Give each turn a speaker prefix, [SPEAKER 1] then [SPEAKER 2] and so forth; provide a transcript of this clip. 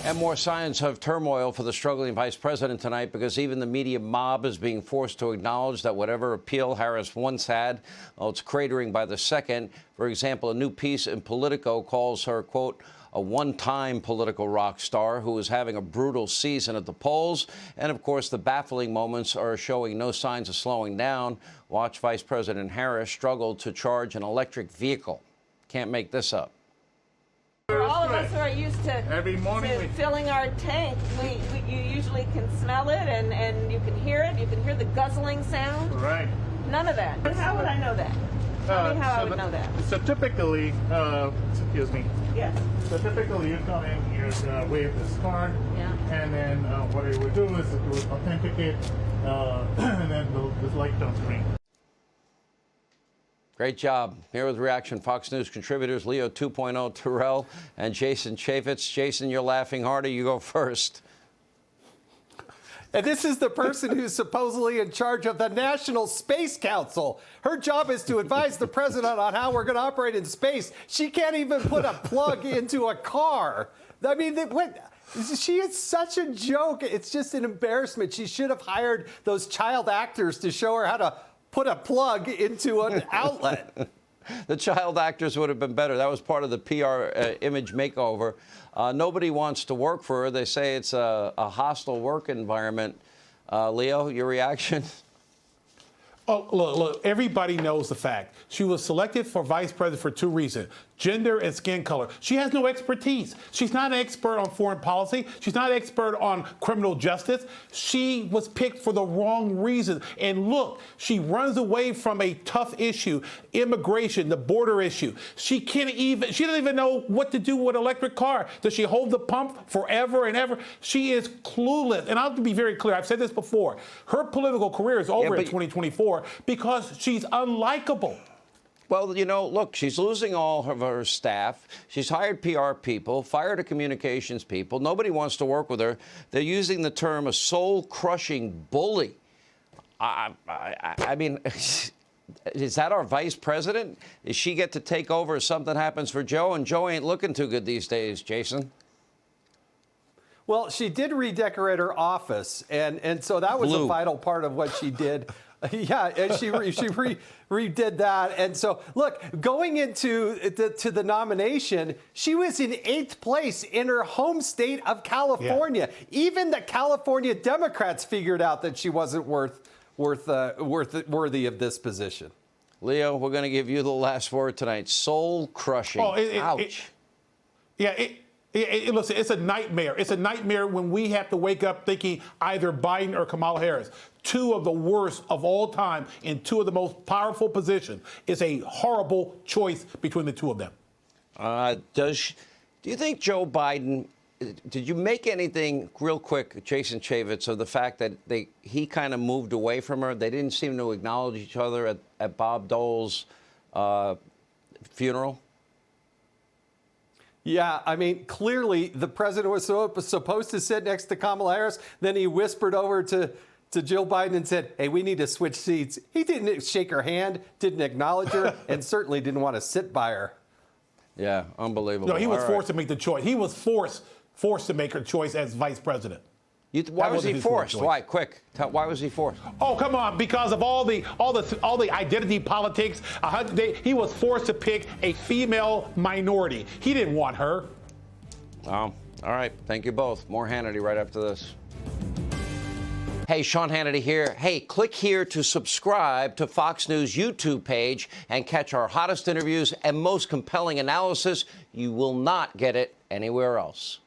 [SPEAKER 1] And more signs of turmoil for the struggling vice president tonight, because even the media mob is being forced to acknowledge that whatever appeal Harris once had, well, it's cratering by the second. For example, a new piece in Politico calls her, quote, a one-time political rock star who is having a brutal season at the polls. And, of course, the baffling moments are showing no signs of slowing down. Watch Vice President Harris struggle to charge an electric vehicle. Can't make this up.
[SPEAKER 2] For all of us who are used to,
[SPEAKER 3] every morning
[SPEAKER 2] filling our tank, you usually can smell it and you can hear it. You can hear the guzzling sound.
[SPEAKER 3] Right.
[SPEAKER 2] None of that. But how would I know that? Tell me how I would know that.
[SPEAKER 3] So typically, excuse me.
[SPEAKER 2] Yes.
[SPEAKER 3] So typically you come in, you wave this card, and then what it would do is it would authenticate, and then the light turns green.
[SPEAKER 1] Great job. Here with reaction, Fox News contributors Leo 2.0, Terrell, and Jason Chaffetz. Jason, you're laughing harder. You go first.
[SPEAKER 4] And this is the person who's supposedly in charge of the National Space Council. Her job is to advise the president on how we're going to operate in space. She can't even put a plug into a car. I mean, she is such a joke. It's just an embarrassment. She should have hired those child actors to show her how to put a plug into an outlet.
[SPEAKER 1] The child actors would have been better. That was part of the PR image makeover. Nobody wants to work for her. They say it's a hostile work environment. Leo, your reaction?
[SPEAKER 5] Oh, look, everybody knows the fact. She was selected for vice president for two reasons: gender and skin color. She has no expertise. She's not an expert on foreign policy. She's not an expert on criminal justice. She was picked for the wrong reasons. And look, she runs away from a tough issue, immigration, the border issue. She doesn't even know what to do with an electric car. Does she hold the pump forever and ever? She is clueless. And I'll be very clear. I've said this before. Her political career is over in 2024 because she's unlikable.
[SPEAKER 1] Well, you know, look, she's losing all of her staff. She's hired PR people, fired a communications people. Nobody wants to work with her. They're using the term a soul-crushing bully. I mean, is that our vice president? Does she get to take over if something happens for Joe? And Joe ain't looking too good these days, Jason.
[SPEAKER 4] Well, she did redecorate her office, and so that was a vital part of what she did. Yeah, and she redid that. And so, look, going into the nomination, she was in 8th place in her home state of California. Yeah. Even the California Democrats figured out that she wasn't worthy of this position.
[SPEAKER 1] Leo, we're going to give you the last word tonight. Soul crushing. Ouch.
[SPEAKER 5] Listen, it's a nightmare. It's a nightmare when we have to wake up thinking either Biden or Kamala Harris, two of the worst of all time in two of the most powerful positions. It's a horrible choice between the two of them.
[SPEAKER 1] Do you think Joe Biden, did you make anything real quick, Jason Chaffetz, of the fact that he kind of moved away from her? They didn't seem to acknowledge each other at Bob Dole's funeral?
[SPEAKER 4] Yeah, I mean, clearly the president was supposed to sit next to Kamala Harris. Then he whispered over to Jill Biden and said, hey, we need to switch seats. He didn't shake her hand, didn't acknowledge her, and certainly didn't want to sit by her.
[SPEAKER 1] Yeah, unbelievable.
[SPEAKER 5] No, he was forced to make the choice. He was forced to make her choice as vice president.
[SPEAKER 1] Why was he forced? Why? Quick. Why was he forced?
[SPEAKER 5] Oh, come on! Because of all the identity politics, he was forced to pick a female minority. He didn't want her.
[SPEAKER 1] All right. Thank you both. More Hannity right after this. Hey, Sean Hannity here. Hey, click here to subscribe to Fox News YouTube page and catch our hottest interviews and most compelling analysis. You will not get it anywhere else.